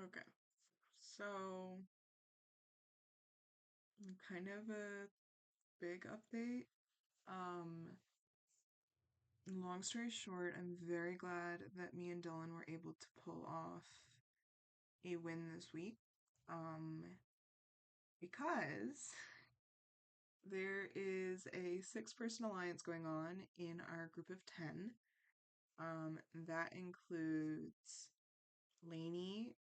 Okay. So, kind of a big update. Um, Long story short, I'm very glad that me and Dylan were able to pull off a win this week. Um, because there is a 6-person alliance going on in our group of 10. That includes Lainey,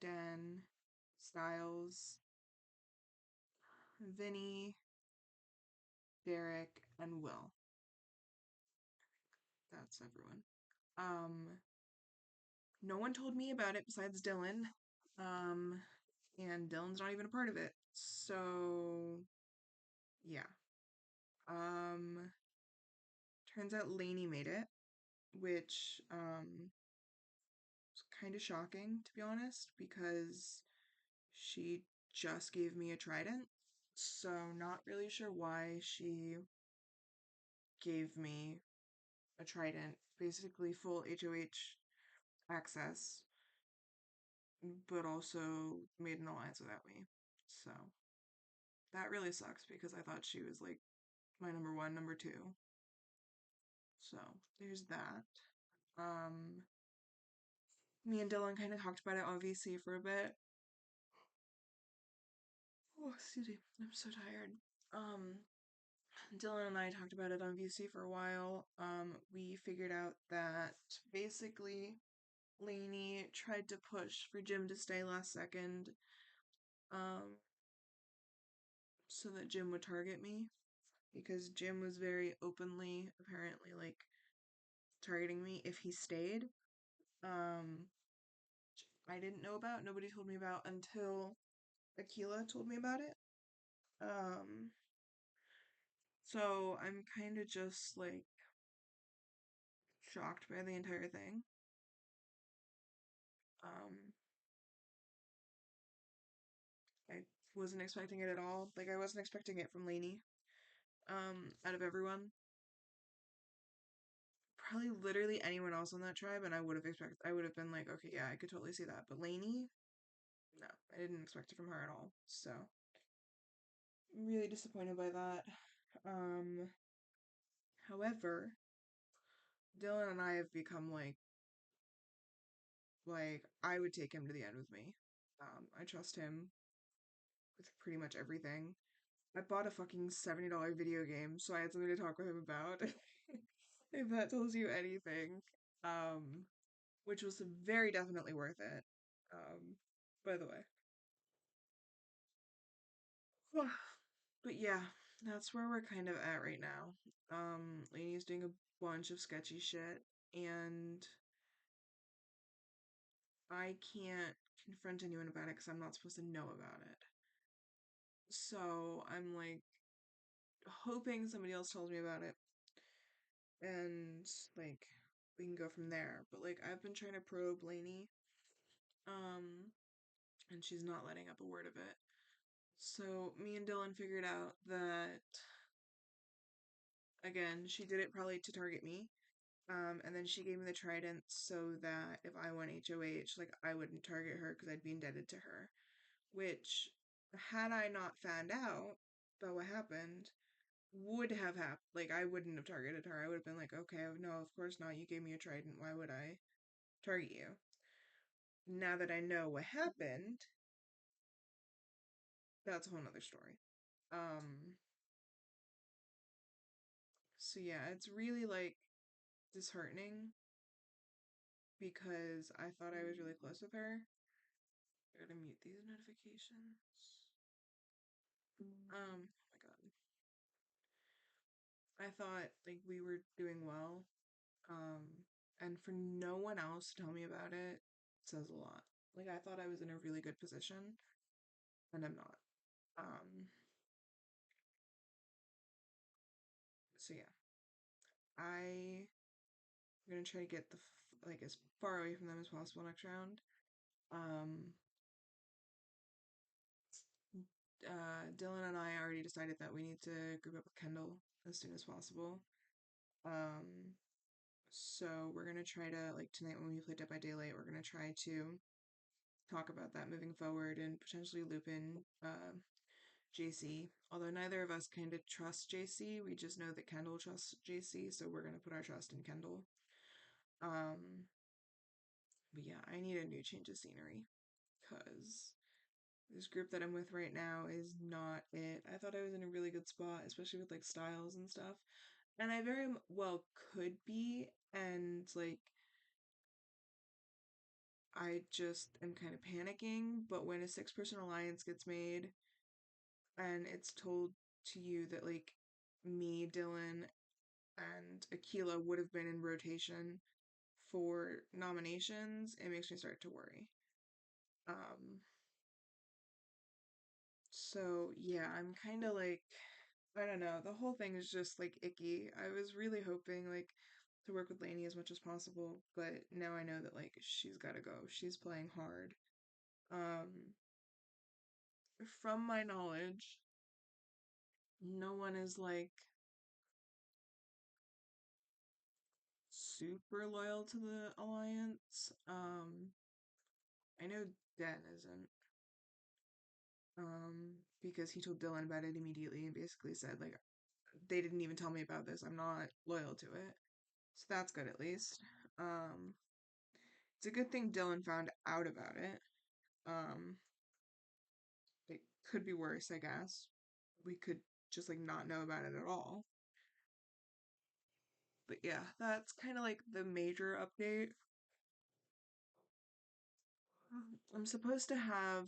Den, Styles, Vinny, Derek, and Will. That's everyone. Um, no one told me about it besides Dylan. Um, and Dylan's not even a part of it. So, yeah. Um, Turns out Lainey made it, which was kind of shocking to be honest because she just gave me a trident. So, not really sure why she gave me a trident, basically full HOH access, but also made an alliance without me. So, that really sucks because I thought she was like my number one, number two. So there's that. Um, Me and Dylan kind of talked about it on VC for a bit. Oh, excuse me, I'm so tired. Um, Dylan and I talked about it on VC for a while. We figured out that basically Lainey tried to push for Jim to stay last second, um, so that Jim would target me because Jim was very openly, apparently, like targeting me if he stayed. Um, I didn't know about, nobody told me about until Akila told me about it. Um, so I'm kind of just like shocked by the entire thing. Um, I wasn't expecting it at all. Like I wasn't expecting it from Lainey. Out of everyone, probably literally anyone else on that tribe, and I would have been like, okay, yeah, I could totally see that. But Lainey, no, I didn't expect it from her at all. So I'm really disappointed by that. Um, However, Dylan and I have become like I would take him to the end with me. I trust him with pretty much everything. I bought a fucking $70 video game, so I had something to talk with him about. If that tells you anything. Um, which was very definitely worth it. By the way. But yeah, that's where we're kind of at right now. Lainey's doing a bunch of sketchy shit, and I can't confront anyone about it because I'm not supposed to know about it. So I'm like hoping somebody else tells me about it and like we can go from there. But like I've been trying to probe Lainey, um, and she's not letting up a word of it. So me and Dylan figured out that again, she did it probably to target me. And then she gave me the trident so that if I went HOH, like I wouldn't target her because I'd be indebted to her. Which, had I not found out about what happened, would have happened. Like I wouldn't have targeted her. I would have been like, okay, no, of course not. You gave me a trident. Why would I target you? Now that I know what happened, that's a whole nother story. Um, so yeah, it's really like disheartening because I thought I was really close with her. I gotta mute these notifications. Oh my god. I thought like we were doing well. Um, and for no one else to tell me about it says a lot. Like I thought I was in a really good position, and I'm not. Um, so yeah, I'm gonna try to get like as far away from them as possible next round. Um, Dylan and I already decided that we need to group up with Kendall as soon as possible. Um, so we're gonna try to like tonight when we play Dead by Daylight, we're gonna try to talk about that moving forward and potentially loop in JC. Although neither of us kind of trust JC, we just know that Kendall trusts JC, so we're gonna put our trust in Kendall. But yeah, I need a new change of scenery because this group that I'm with right now is not it. I thought I was in a really good spot, especially with like styles and stuff. And I very well could be, and like I just am kind of panicking. But when a 6-person alliance gets made and it's told to you that like me, Dylan, and Akila would have been in rotation for nominations, it makes me start to worry. Um, so yeah, I'm kind of like, I don't know, the whole thing is just like icky. I was really hoping like to work with Lainey as much as possible, but now I know that like she's got to go. She's playing hard. Um, from my knowledge, no one is like super loyal to the alliance. I know Den isn't. Because he told Dylan about it immediately and basically said like they didn't even tell me about this. I'm not loyal to it. So that's good at least. Um, it's a good thing Dylan found out about it. Um, it could be worse, I guess. We could just like not know about it at all. But yeah, that's kind of like the major update. I'm supposed to have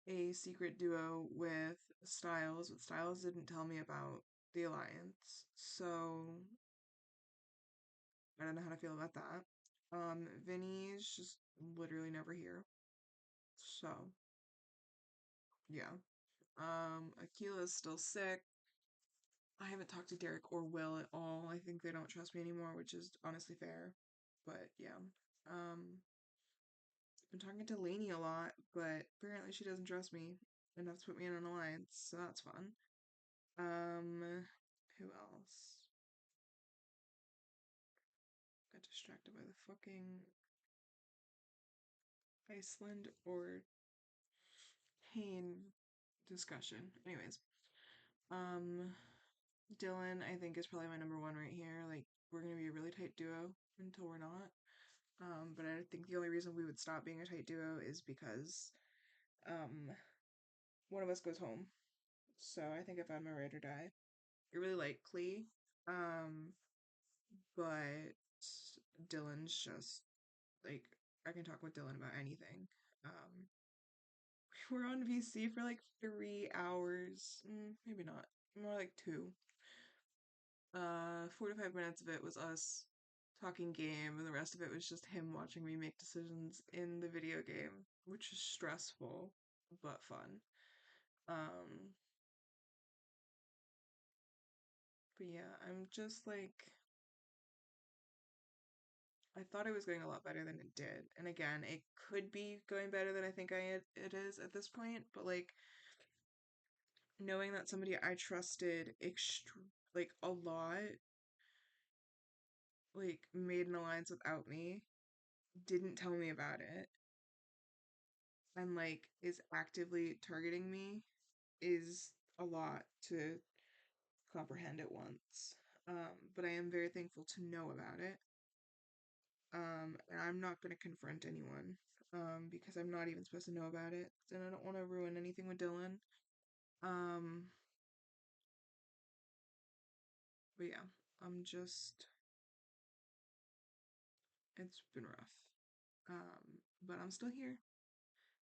a secret duo with Styles, but Styles didn't tell me about the alliance. So I don't know how to feel about that. Vinny's just literally never here. So yeah. Akila's still sick. I haven't talked to Derek or Will at all. I think they don't trust me anymore, which is honestly fair. But yeah. I've been talking to Lainey a lot, but apparently she doesn't trust me enough to put me in an alliance, so that's fun. Who else? Got distracted by the fucking Iceland or Pain discussion. Anyways, um, Dylan, I think, is probably my number one right here. Like, we're gonna be a really tight duo until we're not. But I think the only reason we would stop being a tight duo is because um one of us goes home. So I think if I'm a ride or die. I really like Klee. Um, but Dylan's just like I can talk with Dylan about anything. Um, we were on VC for like 3 hours. Maybe not. More like two. 4 to 5 minutes of it was us talking game, and the rest of it was just him watching me make decisions in the video game, which is stressful but fun. Um, but yeah, I'm just like I thought it was going a lot better than it did. And again, it could be going better than I think it is at this point, but like knowing that somebody I trusted like a lot like made an alliance without me, didn't tell me about it, and like is actively targeting me is a lot to comprehend at once. But I am very thankful to know about it. And I'm not going to confront anyone because I'm not even supposed to know about it, and I don't want to ruin anything with Dylan. Um, but yeah, I'm just, it's been rough. But I'm still here,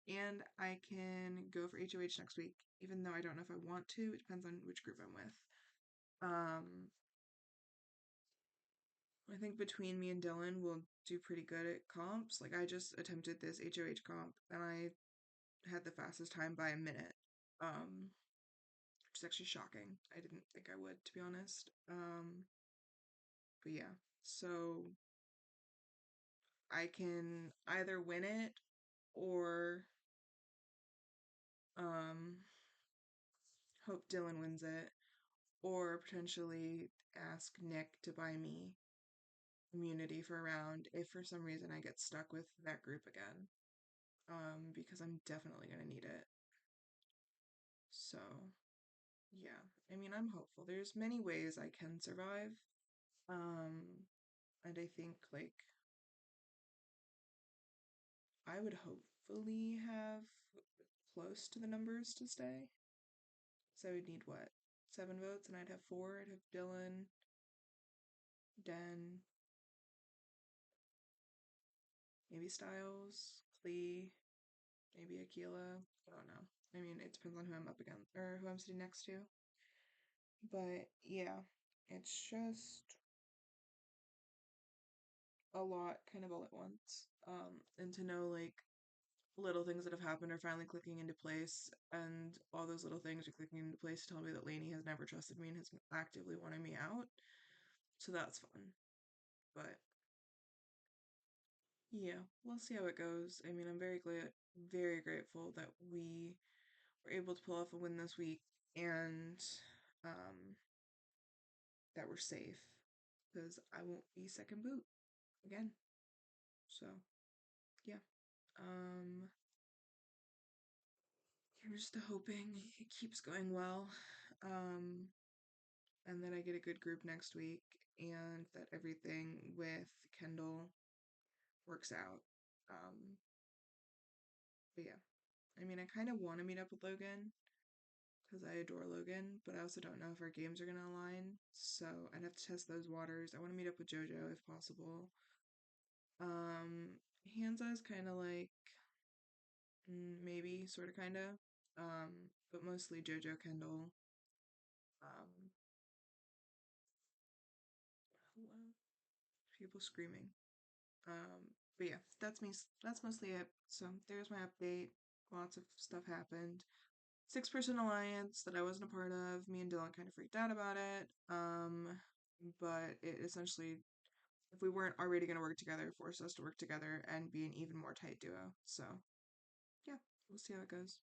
and I can go for HOH next week, even though I don't know if I want to. It depends on which group I'm with. Um, I think between me and Dylan, we'll do pretty good at comps. Like, I just attempted this HOH comp, and I had the fastest time by a minute. Which is actually shocking. I didn't think I would, to be honest. But yeah, so I can either win it or um hope Dylan wins it, or potentially ask Nick to buy me immunity for a round if for some reason I get stuck with that group again. because I'm definitely gonna need it. So, yeah. I mean, I'm hopeful. There's many ways I can survive. Um, and I think like I would hopefully have close to the numbers to stay. So I would need what? 7 votes, and I'd have four. I'd have Dylan, Den, maybe Styles, Klee, maybe Aquila. I don't know. I mean, it depends on who I'm up against or who I'm sitting next to. But yeah, it's just a lot kind of all at once. And to know like little things that have happened are finally clicking into place, and all those little things are clicking into place to tell me that Lainey has never trusted me and has actively wanted me out. So that's fun. But yeah, we'll see how it goes. I mean, I'm very grateful that we were able to pull off a win this week, and um, that we're safe because I won't be second boot again. So yeah, um, here's to hoping it keeps going well, um, and that I get a good group next week, and that everything with Kendall works out. Um, but yeah, I mean, I kind of want to meet up with Logan because I adore Logan, but I also don't know if our games are gonna align. So I'd have to test those waters. I want to meet up with JoJo if possible. Hansa is kind of like maybe, sort of, kind of, but mostly JoJo Kendall. Um, hello, people screaming. But yeah, that's me. That's mostly it. So there's my update. Lots of stuff happened. 6-person alliance that I wasn't a part of. Me and Dylan kind of freaked out about it. But it essentially, if we weren't already going to work together, forced us to work together and be an even more tight duo. So yeah, we'll see how it goes.